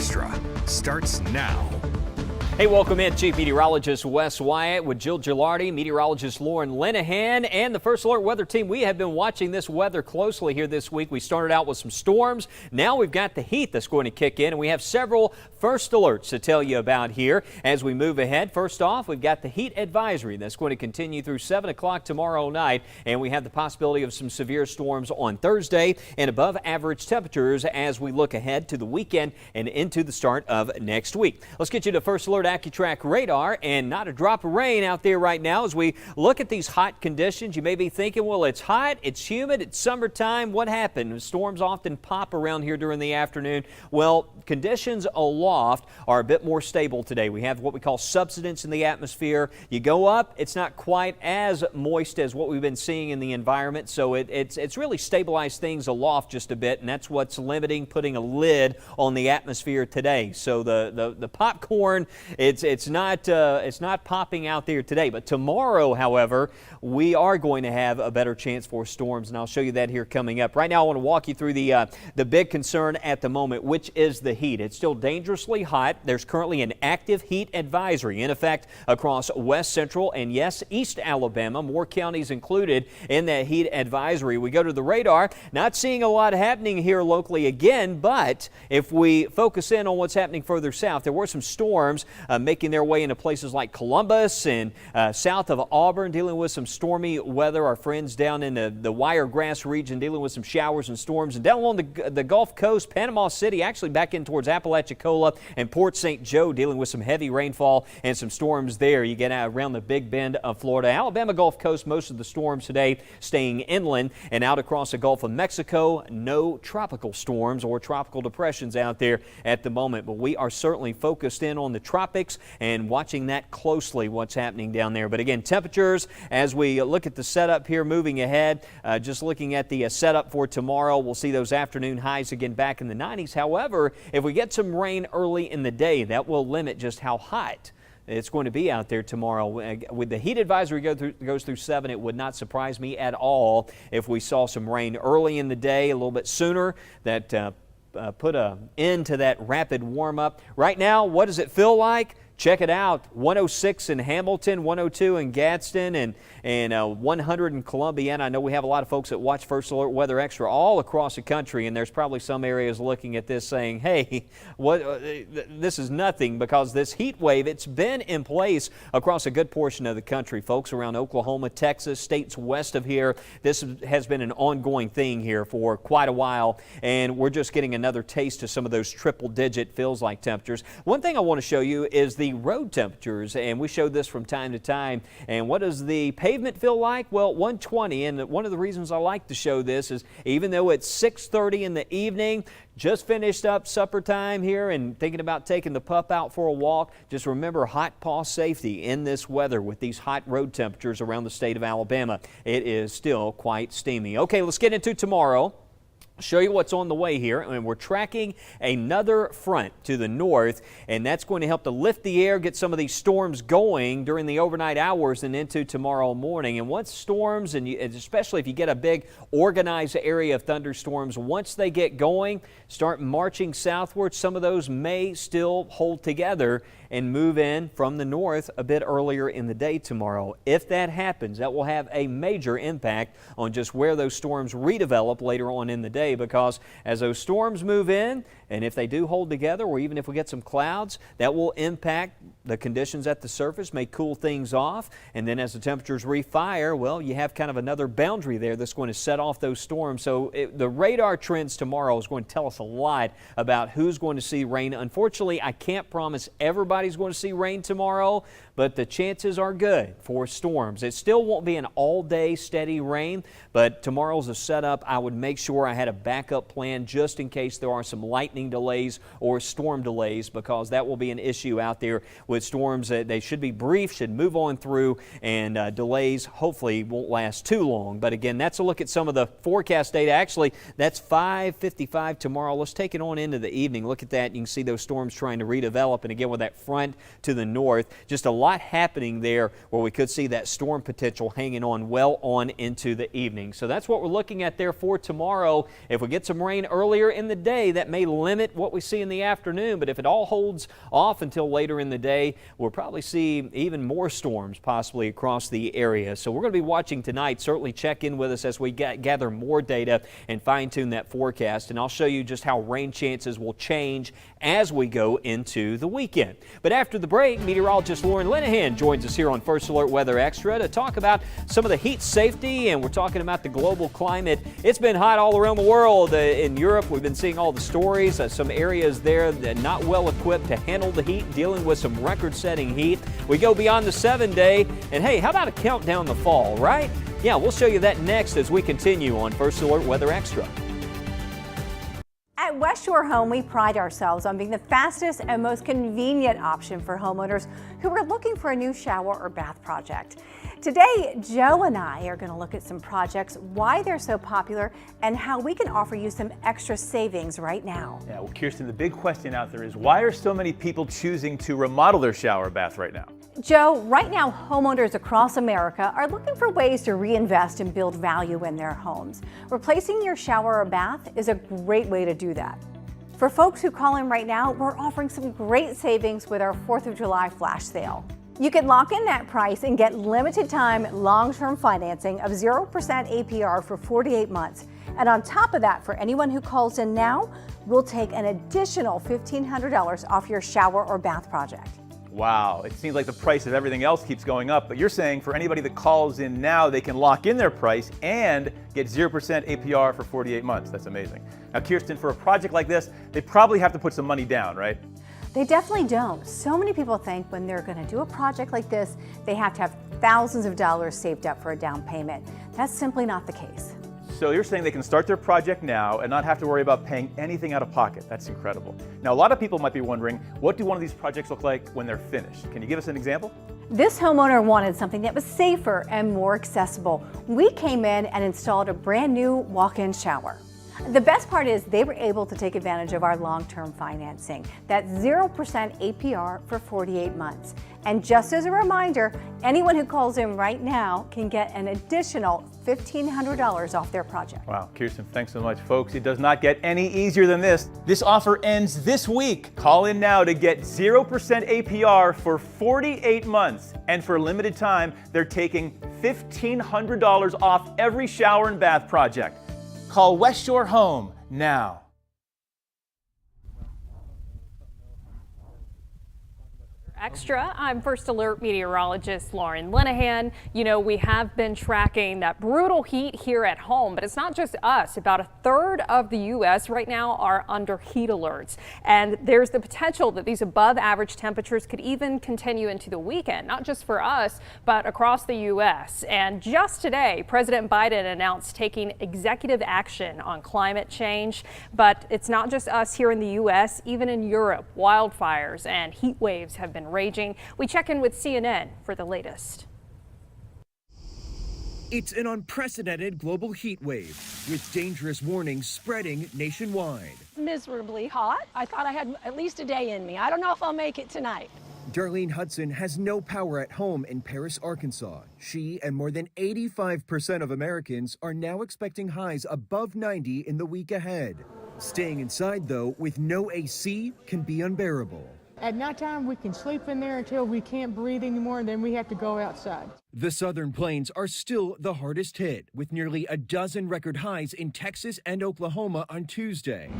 Extra starts now. Hey, welcome in. Chief Meteorologist Wes Wyatt with Jill Gilardi, meteorologist Lauren Linehan, and the First Alert Weather Team. We have been watching this weather closely here this week. We started out with some storms. Now we've got the heat that's going to kick in, and we have several first alerts to tell you about here as we move ahead. First off, we've got the heat advisory that's going to continue through 7 o'clock tomorrow night, and we have the possibility of some severe storms on Thursday and above average temperatures as we look ahead to the weekend and into the start of next week. Let's get you to First Alert Accutrack radar, and not a drop of rain out there right now as we look at these hot conditions. You may be thinking, well, it's hot, it's humid, it's summertime. What happened? Storms often pop around here during the afternoon. Well, conditions aloft are a bit more stable today. We have what we call subsidence in the atmosphere. You go up, it's not quite as moist as what we've been seeing in the environment, so it's really stabilized things aloft just a bit, and that's what's limiting putting a lid on the atmosphere today. So the popcorn, it's not popping out there today, but tomorrow, however, we are going to have a better chance for storms, and I'll show you that here coming up. Right now, I want to walk you through the big concern at the moment, which is the heat. It's still dangerously hot. There's currently an active heat advisory in effect across west central and yes, east Alabama. More counties included in that heat advisory. We go to the radar, not seeing a lot happening here locally again, but if we focus in on what's happening further south, there were some storms making their way into places like Columbus and south of Auburn, dealing with some stormy weather. Our friends down in the Wiregrass region dealing with some showers and storms, and down along the Gulf Coast, Panama City, actually back in towards Apalachicola and Port St. Joe, dealing with some heavy rainfall and some storms there. You get out around the Big Bend of Florida. Alabama Gulf Coast, most of the storms today staying inland, and out across the Gulf of Mexico, no tropical storms or tropical depressions out there at the moment, but we are certainly focused in on the tropics and watching that closely, what's happening down there. But again, temperatures as we look at the setup here moving ahead, just looking at the setup for tomorrow, we'll see those afternoon highs again back in the 90s. However, if we get some rain early in the day, that will limit just how hot it's going to be out there tomorrow. With the heat advisory goes through 7, it would not surprise me at all if we saw some rain early in the day, a little bit sooner, that put an end to that rapid warm-up. Right now, what does it feel like? Check it out. 106 in Hamilton, 102 in Gadsden, and 100 in Columbia. And I know we have a lot of folks that watch First Alert Weather Extra all across the country, and there's probably some areas looking at this saying, hey, this is nothing, because this heat wave, it's been in place across a good portion of the country. Folks around Oklahoma, Texas, states west of here, this has been an ongoing thing here for quite a while, and we're just getting another taste of some of those triple-digit feels-like temperatures. One thing I want to show you is the road temperatures, and we showed this from time to time. And what does the pavement feel like? Well, 120, and one of the reasons I like to show this is even though it's 6:30 in the evening, just finished up supper time here and thinking about taking the pup out for a walk, just remember hot paw safety in this weather with these hot road temperatures around the state of Alabama. It is still quite steamy. Okay, let's get into tomorrow. Show you what's on the way here, and we're tracking another front to the north, and that's going to help to lift the air, get some of these storms going during the overnight hours and into tomorrow morning. And once storms, and especially if you get a big organized area of thunderstorms, once they get going, start marching southward, some of those may still hold together and move in from the north a bit earlier in the day tomorrow. If that happens, that will have a major impact on just where those storms redevelop later on in the day, because as those storms move in, and if they do hold together, or even if we get some clouds, that will impact the conditions at the surface, may cool things off, and then as the temperatures refire, well, you have kind of another boundary there that's going to set off those storms. So the radar trends tomorrow is going to tell us a lot about who's going to see rain. Unfortunately, I can't promise everybody's going to see rain tomorrow, but the chances are good for storms. It still won't be an all-day steady rain, but tomorrow's a setup. I would make sure I had a backup plan just in case there are some lightning delays or storm delays, because that will be an issue out there with storms. They should be brief, should move on through, and delays hopefully won't last too long. But again, that's a look at some of the forecast data. Actually, that's 5:55 tomorrow tomorrow. Let's take it on into the evening. Look at that. You can see those storms trying to redevelop. And again, with that front to the north, just a lot happening there where we could see that storm potential hanging on well on into the evening. So that's what we're looking at there for tomorrow. If we get some rain earlier in the day, that may limit what we see in the afternoon. But if it all holds off until later in the day, we'll probably see even more storms possibly across the area. So we're going to be watching tonight. Certainly check in with us as we gather more data and fine-tune that forecast. And I'll show you just how rain chances will change as we go into the weekend. But after the break, meteorologist Lauren Linehan joins us here on First Alert Weather Extra to talk about some of the heat safety, and we're talking about the global climate. It's been hot all around the world. In Europe, we've been seeing all the stories. Some areas there that are not well equipped to handle the heat, dealing with some record-setting heat. We go beyond the 7-day, and hey, how about a countdown to fall, right? Yeah, we'll show you that next as we continue on First Alert Weather Extra. At West Shore Home, we pride ourselves on being the fastest and most convenient option for homeowners who are looking for a new shower or bath project. Today, Joe and I are going to look at some projects, why they're so popular, and how we can offer you some extra savings right now. Yeah, well, Kirsten, the big question out there is why are so many people choosing to remodel their shower or bath right now? Joe, right now homeowners across America are looking for ways to reinvest and build value in their homes. Replacing your shower or bath is a great way to do that. For folks who call in right now, we're offering some great savings with our 4th of July flash sale. You can lock in that price and get limited time long-term financing of 0% APR for 48 months. And on top of that, for anyone who calls in now, we'll take an additional $1,500 off your shower or bath project. Wow, it seems like the price of everything else keeps going up, but you're saying for anybody that calls in now, they can lock in their price and get 0% APR for 48 months. That's amazing. Now, Kirsten, for a project like this, they probably have to put some money down, right? They definitely don't. So many people think when they're going to do a project like this, they have to have thousands of dollars saved up for a down payment. That's simply not the case. So you're saying they can start their project now and not have to worry about paying anything out of pocket. That's incredible. Now, a lot of people might be wondering, what do one of these projects look like when they're finished? Can you give us an example? This homeowner wanted something that was safer and more accessible. We came in and installed a brand new walk-in shower. The best part is they were able to take advantage of our long-term financing. That's 0% APR for 48 months. And just as a reminder, anyone who calls in right now can get an additional $1,500 off their project. Wow, Kirsten, thanks so much, folks. It does not get any easier than this. This offer ends this week. Call in now to get 0% APR for 48 months. And for a limited time, they're taking $1,500 off every shower and bath project. Call West Shore Home now. Extra. I'm First Alert meteorologist Lauren Linehan. You know, we have been tracking that brutal heat here at home, but it's not just us. About a third of the U.S. right now are under heat alerts. And there's the potential that these above average temperatures could even continue into the weekend, not just for us, but across the U.S. And just today, President Biden announced taking executive action on climate change. But it's not just us here in the U.S. Even in Europe, wildfires and heat waves have been raging. We check in with CNN for the latest. It's an unprecedented global heat wave with dangerous warnings spreading nationwide. Miserably hot. I thought I had at least a day in me. I don't know if I'll make it tonight. Darlene Hudson has no power at home in Paris, Arkansas. She and more than 85% of Americans are now expecting highs above 90 in the week ahead. Staying inside, though, with no AC can be unbearable. At nighttime, we can sleep in there until we can't breathe anymore, and then we have to go outside. The southern plains are still the hardest hit, with nearly a dozen record highs in Texas and Oklahoma on Tuesday.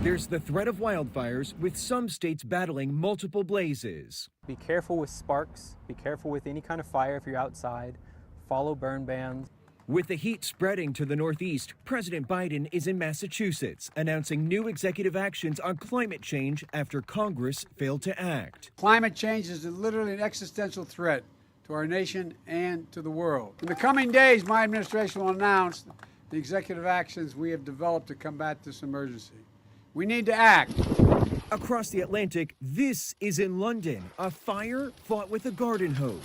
There's the threat of wildfires, with some states battling multiple blazes. Be careful with sparks. Be careful with any kind of fire if you're outside. Follow burn bans. With the heat spreading to the northeast, President Biden is in Massachusetts, announcing new executive actions on climate change after Congress failed to act. Climate change is literally an existential threat to our nation and to the world. In the coming days, my administration will announce the executive actions we have developed to combat this emergency. We need to act. Across the Atlantic, this is in London, a fire fought with a garden hose,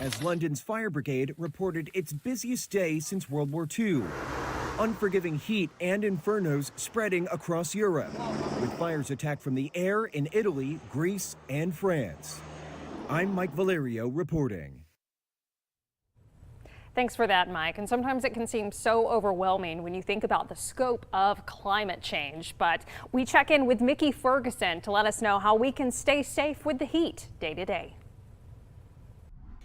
as London's fire brigade reported its busiest day since World War II. unforgiving heat and infernos spreading across Europe, with fires attacked from the air in Italy, Greece, and France. I'm Mike Valerio reporting. Thanks for that, Mike. And sometimes it can seem so overwhelming when you think about the scope of climate change. But we check in with Mickey Ferguson to let us know how we can stay safe with the heat day to day.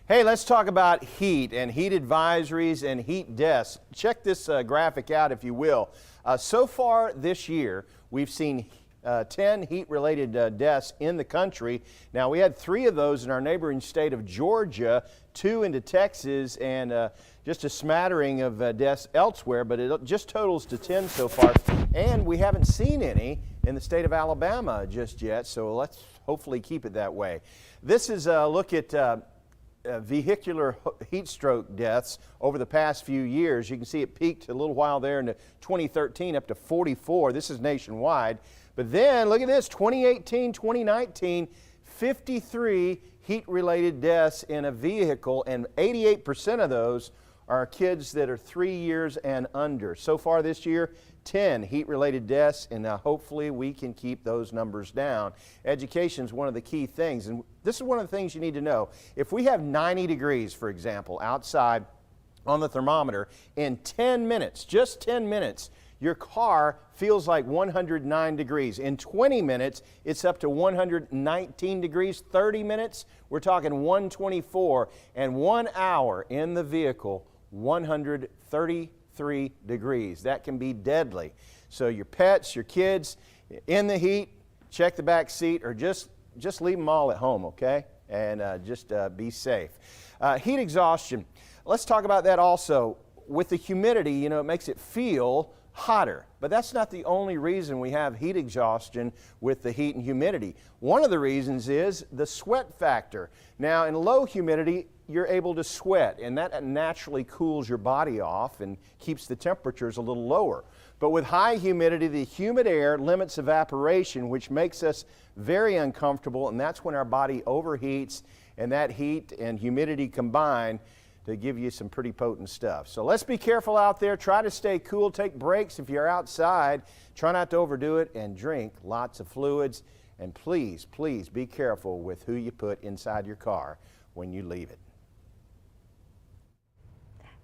Hey, let's talk about heat and heat advisories and heat deaths. Check this graphic out, if you will. So far this year, we've seen 10 heat-related deaths in the country. Now, we had 3 of those in our neighboring state of Georgia, 2 into Texas, and just a smattering of deaths elsewhere, but it just totals to 10 so far. And we haven't seen any in the state of Alabama just yet, so let's hopefully keep it that way. This is a look at vehicular heat stroke deaths over the past few years. You can see it peaked a little while there in 2013 up to 44. This is nationwide. But then look at this, 2018, 2019, 53 heat-related deaths in a vehicle, and 88% of those are kids that are 3 years and under. So far this year, 10 heat-related deaths, and hopefully we can keep those numbers down. Education is one of the key things, and this is one of the things you need to know. If we have 90 degrees, for example, outside on the thermometer, in 10 minutes, just 10 minutes, your car feels like 109 degrees. In 20 minutes, it's up to 119 degrees. 30 minutes, we're talking 124, and 1 hour in the vehicle, 133 degrees. That can be deadly. So your pets, your kids, in the heat, check the back seat, or just leave them all at home, okay? And just be safe. Heat exhaustion. Let's talk about that also. With the humidity, you know, it makes it feel hotter. But that's not the only reason we have heat exhaustion with the heat and humidity. One of the reasons is the sweat factor. Now, in low humidity, you're able to sweat, and that naturally cools your body off and keeps the temperatures a little lower. But with high humidity, the humid air limits evaporation, which makes us very uncomfortable, and that's when our body overheats, and that heat and humidity combine to give you some pretty potent stuff. So let's be careful out there. Try to stay cool. Take breaks if you're outside. Try not to overdo it, and drink lots of fluids. And please, please be careful with who you put inside your car when you leave it.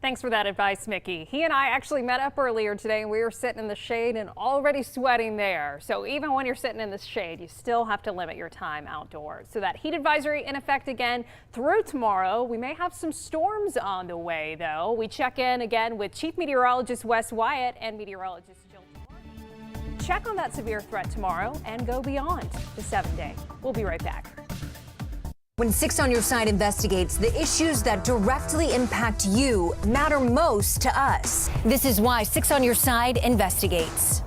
Thanks for that advice, Mickey. He and I actually met up earlier today, and we were sitting in the shade and already sweating there. So even when you're sitting in the shade, you still have to limit your time outdoors. So that heat advisory in effect again through tomorrow. We may have some storms on the way, though. We check in again with Chief Meteorologist Wes Wyatt and Meteorologist Jill. Check on that severe threat tomorrow and go beyond the 7-day. We'll be right back. When 6 on Your Side investigates, the issues that directly impact you matter most to us. This is why 6 on Your Side investigates.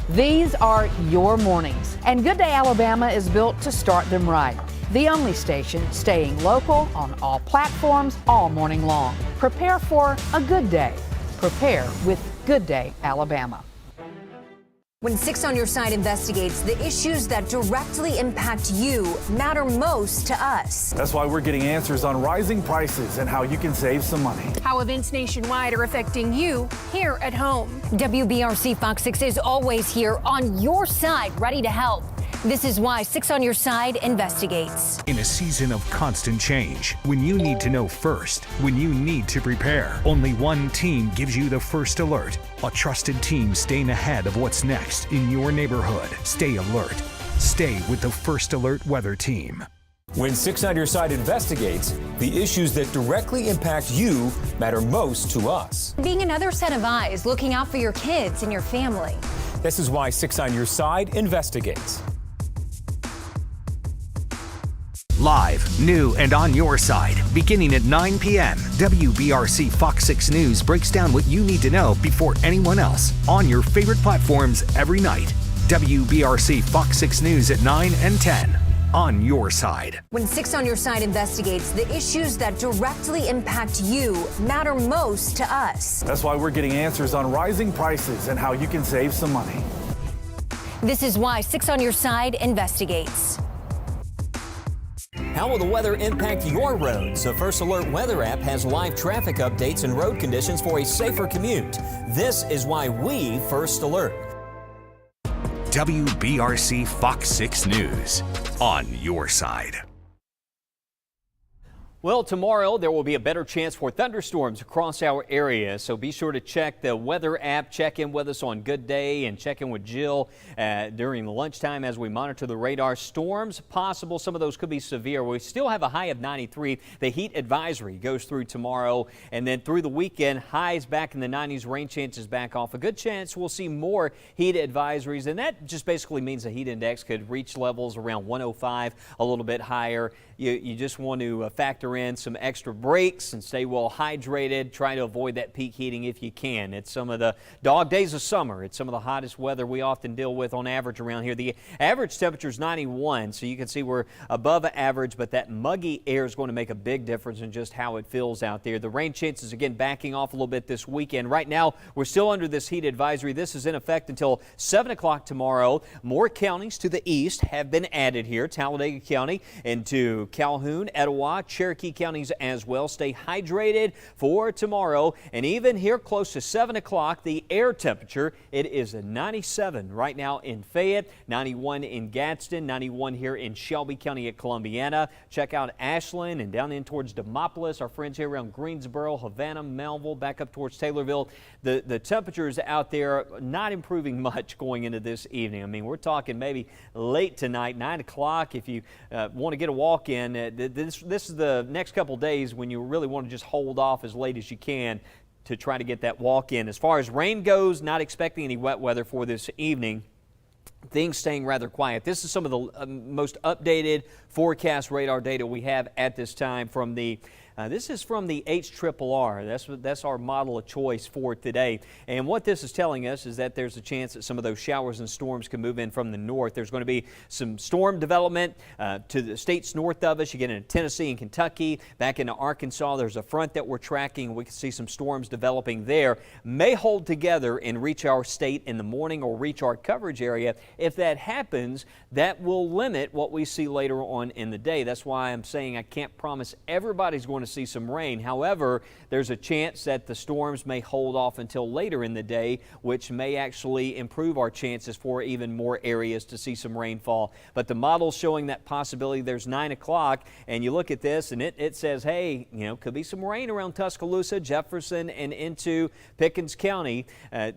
These are your mornings, and Good Day Alabama is built to start them right. The only station staying local on all platforms all morning long. Prepare for a good day. Prepare with Good Day Alabama. When 6 on Your Side investigates, the issues that directly impact you matter most to us. That's why we're getting answers on rising prices and how you can save some money. How events nationwide are affecting you here at home. WBRC Fox 6 is always here on your side, ready to help. This is why 6 on Your Side investigates. In a season of constant change, when you need to know first, when you need to prepare, only one team gives you the first alert. A trusted team staying ahead of what's next in your neighborhood. Stay alert. Stay with the First Alert Weather Team. When 6 on Your Side investigates, the issues that directly impact you matter most to us. Being another set of eyes looking out for your kids and your family. This is why 6 on Your Side investigates. Live, new, and on your side. Beginning at 9 p.m., WBRC Fox 6 News breaks down what you need to know before anyone else on your favorite platforms every night. WBRC Fox 6 News at 9 and 10. On your side. When 6 on Your Side investigates, the issues that directly impact you matter most to us. That's why we're getting answers on rising prices and how you can save some money. This is why 6 on Your Side investigates. How will the weather impact your roads? The First Alert Weather app has live traffic updates and road conditions for a safer commute. This is why we First Alert. WBRC Fox 6 News, on your side. Well, tomorrow there will be a better chance for thunderstorms across our area, so be sure to check the weather app, check in with us on Good Day, and check in with Jill during lunchtime as we monitor the radar. Storms possible, some of those could be severe. We still have a high of 93. The heat advisory goes through tomorrow, and then through the weekend, highs back in the 90s, rain chances back off. A good chance we'll see more heat advisories, and that just basically means the heat index could reach levels around 105, a little bit higher. You just want to factor in some extra breaks and stay well hydrated. Try to avoid that peak heating if you can. It's some of the dog days of summer. It's some of the hottest weather we often deal with on average around here. The average temperature is 91, so you can see we're above average, but that muggy air is going to make a big difference in just how it feels out there. The rain chances, again, backing off a little bit this weekend. Right now, we're still under this heat advisory. This is in effect until 7 o'clock tomorrow. More counties to the east have been added here. Talladega County into Calhoun, Etowah, Cherokee counties as well. Stay hydrated for tomorrow. And even here close to 7 o'clock, the air temperature, it is 97 right now in Fayette, 91 in Gadsden, 91 here in Shelby County at Columbiana. Check out Ashland and down in towards Demopolis, our friends here around Greensboro, Havana, Melville, back up towards Taylorville. The temperatures out there not improving much going into this evening. I mean, we're talking maybe late tonight, 9 o'clock. If you want to get a walk in, this is the next couple days when you really want to just hold off as late as you can to try to get that walk in. As far as rain goes, not expecting any wet weather for this evening. Things staying rather quiet. This is some of the most updated forecast radar data we have at this time from the this is from the HRRR. That's our model of choice for today. And what this is telling us is that there's a chance that some of those showers and storms can move in from the north. There's going to be some storm development to the states north of us. You get into Tennessee and Kentucky, back into Arkansas. There's a front that we're tracking. We can see some storms developing there. May hold together and reach our state in the morning or reach our coverage area. If that happens, that will limit what we see later on in the day. That's why I'm saying I can't promise everybody's going to see some rain. However, there's a chance that the storms may hold off until later in the day, which may actually improve our chances for even more areas to see some rainfall. But the model's showing that possibility. There's 9 o'clock, and you look at this, and it says, hey, could be some rain around Tuscaloosa, Jefferson, and into Pickens County.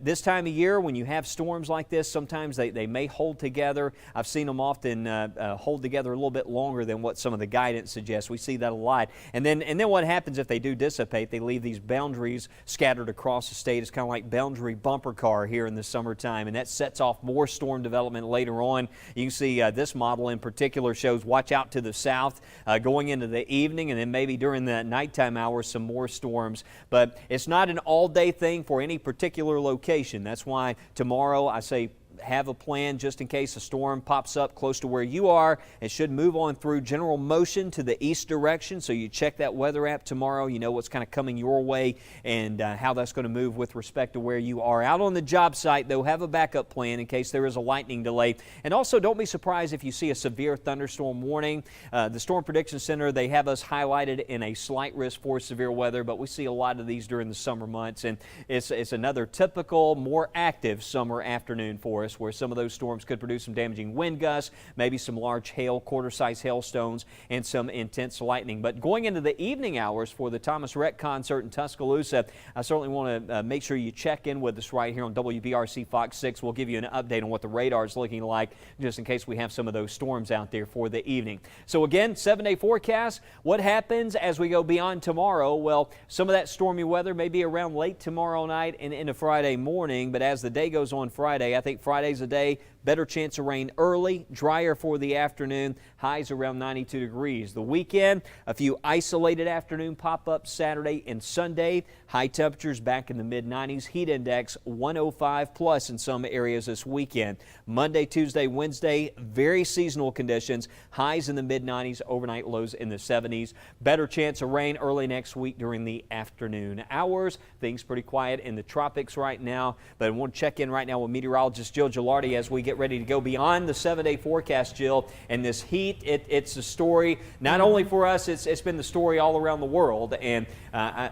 This time of year, when you have storms like this, sometimes they may hold together. I've seen them often hold together a little bit longer than what some of the guidance suggests. We see that a lot. And then what happens if they do dissipate? They leave these boundaries scattered across the state. It's kind of like boundary bumper car here in the summertime, and that sets off more storm development later on. You can see this model in particular shows watch out to the south going into the evening, and then maybe during the nighttime hours some more storms. But it's not an all-day thing for any particular location. That's why tomorrow I say have a plan just in case a storm pops up close to where you are. It should move on through general motion to the east direction, so you check that weather app tomorrow. You know what's kind of coming your way and how that's going to move with respect to where you are. Out on the job site, though, have a backup plan in case there is a lightning delay. And also, don't be surprised if you see a severe thunderstorm warning. The Storm Prediction Center, they have us highlighted in a slight risk for severe weather, but we see a lot of these during the summer months, and it's another typical, more active summer afternoon for us, where some of those storms could produce some damaging wind gusts, maybe some large hail, quarter-size hailstones, and some intense lightning. But going into the evening hours for the Thomas Rhett concert in Tuscaloosa, I certainly want to make sure you check in with us right here on WBRC Fox 6. We'll give you an update on what the radar is looking like, just in case we have some of those storms out there for the evening. So again, 7-day forecast. What happens as we go beyond tomorrow? Well, some of that stormy weather may be around late tomorrow night and into Friday morning, but as the day goes on Friday, I think Friday's a day, better chance of rain early, drier for the afternoon, highs around 92 degrees. The weekend, a few isolated afternoon pop-ups Saturday and Sunday, high temperatures back in the mid-90s, heat index 105 plus in some areas this weekend. Monday, Tuesday, Wednesday, very seasonal conditions, highs in the mid-90s, overnight lows in the 70s. Better chance of rain early next week during the afternoon hours. Things pretty quiet in the tropics right now, but I want to check in right now with meteorologist Jill Gilardi as we get get ready to go beyond the 7-day forecast, Jill. And this heat, it's a story not only for us, it's been the story all around the world. And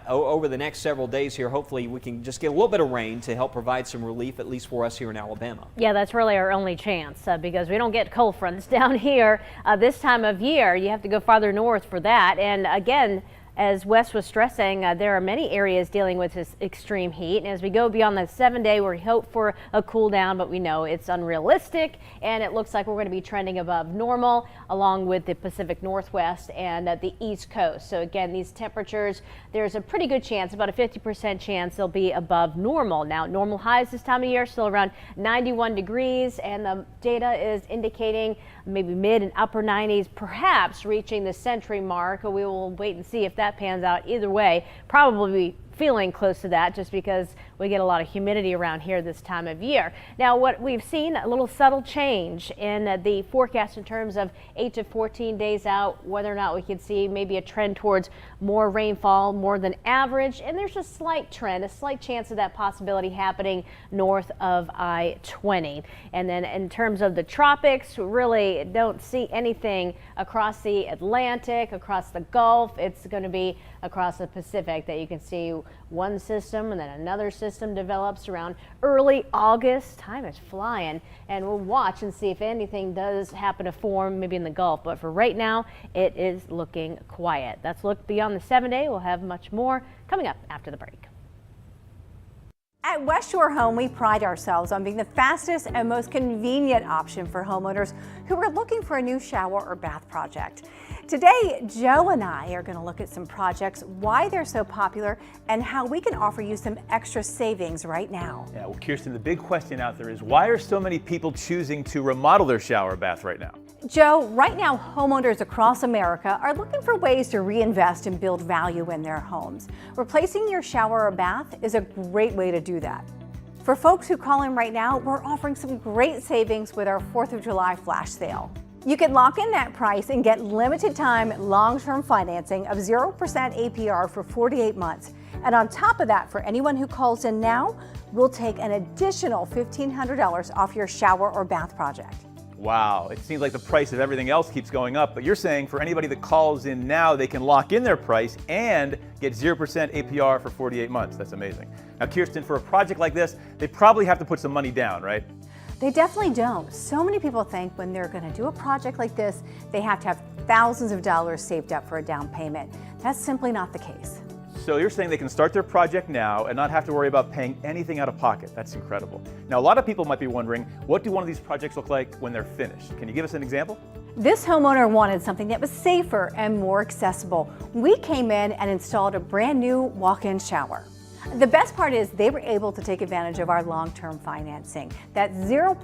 over the next several days here, hopefully we can just get a little bit of rain to help provide some relief, at least for us here in Alabama. Yeah, that's really our only chance because we don't get cold fronts down here this time of year. You have to go farther north for that. And again, as Wes was stressing, there are many areas dealing with this extreme heat. And as we go beyond the 7-day, we hope for a cool down, but we know it's unrealistic. And it looks like we're going to be trending above normal along with the Pacific Northwest and the East Coast. So again, these temperatures, there's a pretty good chance, about a 50% chance they'll be above normal. Now, normal highs this time of year still around 91 degrees, and the data is indicating maybe mid and upper 90s, perhaps reaching the century mark. We will wait and see if that pans out. Either way, probably feeling close to that just because we get a lot of humidity around here this time of year. Now, what we've seen, a little subtle change in the forecast in terms of 8 to 14 days out, whether or not we can see maybe a trend towards more rainfall, more than average. And there's a slight trend, a slight chance of that possibility happening north of I-20. And then in terms of the tropics, we really don't see anything across the Atlantic, across the Gulf. It's going to be across the Pacific that you can see one system and then another system develops around early August. Time is flying, and we'll watch and see if anything does happen to form maybe in the Gulf. But for right now, it is looking quiet. That's look beyond the 7-day. We'll have much more coming up after the break. At West Shore Home, we pride ourselves on being the fastest and most convenient option for homeowners who are looking for a new shower or bath project. Today, Joe and I are going to look at some projects, why they're so popular, and how we can offer you some extra savings right now. Yeah, well, Kirsten, the big question out there is why are so many people choosing to remodel their shower or bath right now? Joe, right now homeowners across America are looking for ways to reinvest and build value in their homes. Replacing your shower or bath is a great way to do that. For folks who call in right now, we're offering some great savings with our 4th of July flash sale. You can lock in that price and get limited time long-term financing of 0% APR for 48 months. And on top of that, for anyone who calls in now, we'll take an additional $1,500 off your shower or bath project. Wow, it seems like the price of everything else keeps going up, but you're saying for anybody that calls in now, they can lock in their price and get 0% APR for 48 months. That's amazing. Now, Kirsten, for a project like this, they probably have to put some money down, right? They definitely don't. So many people think when they're going to do a project like this, they have to have thousands of dollars saved up for a down payment. That's simply not the case. So you're saying they can start their project now and not have to worry about paying anything out of pocket. That's incredible. Now, a lot of people might be wondering, what do one of these projects look like when they're finished? Can you give us an example? This homeowner wanted something that was safer and more accessible. We came in and installed a brand new walk-in shower. The best part is they were able to take advantage of our long-term financing, that 0%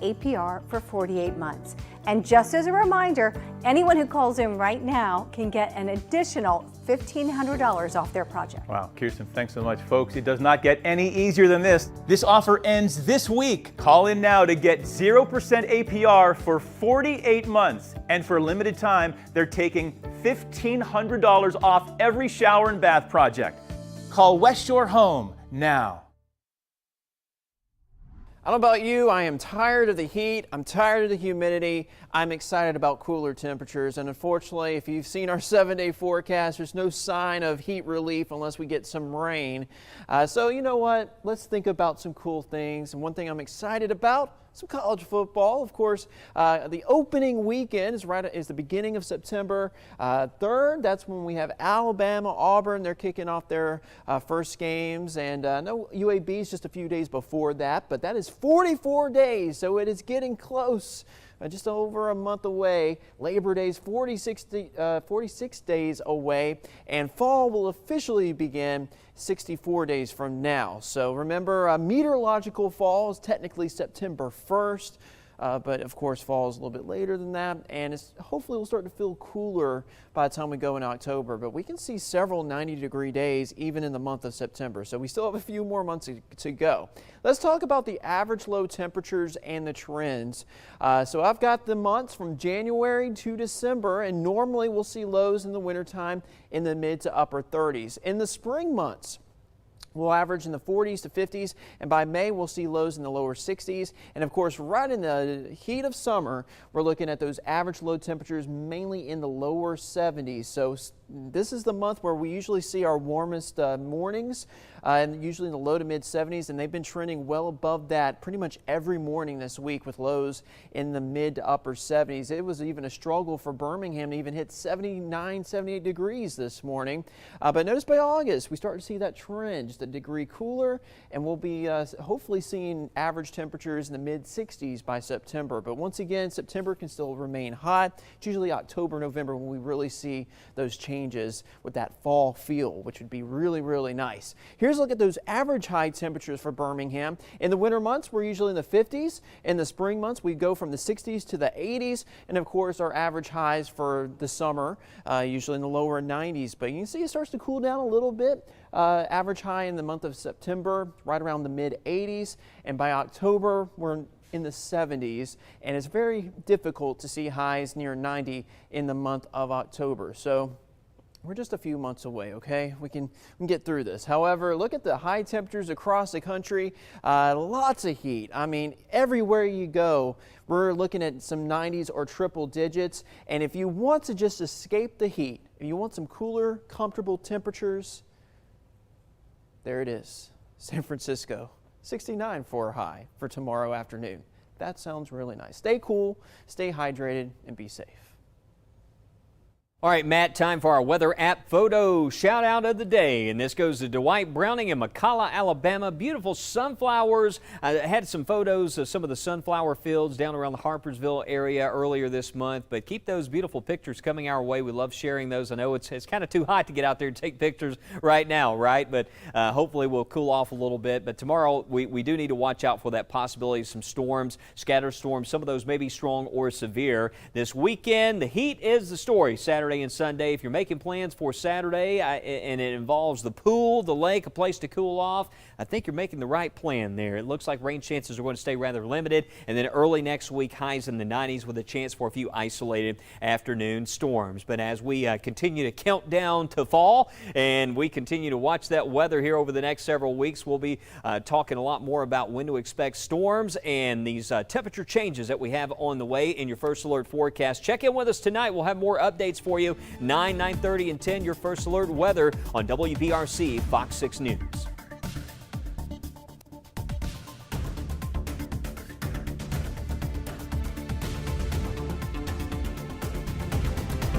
APR for 48 months. And just as a reminder, anyone who calls in right now can get an additional $1,500 off their project. Wow, Kirsten, thanks so much. Folks, it does not get any easier than this. This offer ends this week. Call in now to get 0% APR for 48 months. And for a limited time, they're taking $1,500 off every shower and bath project. Call West Shore Home now. I don't know about you, I am tired of the heat, I'm tired of the humidity, I'm excited about cooler temperatures, and unfortunately, if you've seen our 7-day forecast, there's no sign of heat relief unless we get some rain. So you know what, let's think about some cool things, and one thing I'm excited about, some college football. Of course, the opening weekend is the beginning of September 3rd. That's when we have Alabama, Auburn. They're kicking off their first games, and no, UAB is just a few days before that, but that is 44 days, so it is getting close. Just over a month away. Labor Day is 46 days away, and fall will officially begin 64 days from now. So remember, meteorological fall is technically September 1st. But of course fall is a little bit later than that, and hopefully we'll start to feel cooler by the time we go in October, but we can see several 90-degree days even in the month of September, so we still have a few more months to go. Let's talk about the average low temperatures and the trends. So I've got the months from January to December, and normally we'll see lows in the wintertime in the mid to upper 30s. In the spring months, We'll average in the 40s to 50s, and by May we'll see lows in the lower 60s. And of course, right in the heat of summer, we're looking at those average low temperatures mainly in the lower 70s. So this is the month where we usually see our warmest mornings, and usually in the low to mid 70s, and they've been trending well above that pretty much every morning this week with lows in the mid to upper 70s. It was even a struggle for Birmingham to even hit 79, 78 degrees this morning. But notice by August, we start to see that trend, just a degree cooler, and we'll be hopefully seeing average temperatures in the mid 60s by September. But once again, September can still remain hot. It's usually October, November when we really see those changes with that fall feel, which would be really, really nice. Here's a look at those average high temperatures for Birmingham. In the winter months, we're usually in the 50s. In the spring months, we go from the 60s to the 80s. And of course, our average highs for the summer, usually in the lower 90s. But you can see it starts to cool down a little bit. Average high in the month of September, right around the mid 80s. And by October, we're in the 70s, and it's very difficult to see highs near 90 in the month of October. So we're just a few months away, okay? We can get through this. However, look at the high temperatures across the country. Lots of heat. I mean, everywhere you go, we're looking at some 90s or triple digits. And if you want to just escape the heat, if you want some cooler, comfortable temperatures, there it is, San Francisco. 69 for a high for tomorrow afternoon. That sounds really nice. Stay cool, stay hydrated, and be safe. All right, Matt, time for our weather app photo shout out of the day. And this goes to Dwight Browning in McCalla, Alabama. Beautiful sunflowers. I had some photos of some of the sunflower fields down around the Harpersville area earlier this month. But keep those beautiful pictures coming our way. We love sharing those. I know it's kind of too hot to get out there and take pictures right now, right? But hopefully we'll cool off a little bit. But tomorrow we do need to watch out for that possibility of some storms, scattered storms. Some of those may be strong or severe. This weekend, the heat is the story. Saturday and Sunday. If you're making plans for Saturday and it involves the pool, the lake, a place to cool off, I think you're making the right plan there. It looks like rain chances are going to stay rather limited. And then early next week, highs in the 90s with a chance for a few isolated afternoon storms. But as we continue to count down to fall and we continue to watch that weather here over the next several weeks, we'll be talking a lot more about when to expect storms and these temperature changes that we have on the way in your First Alert forecast. Check in with us tonight. We'll have more updates for you. 9, 9:30, and 10, your First Alert weather on WBRC Fox 6 News.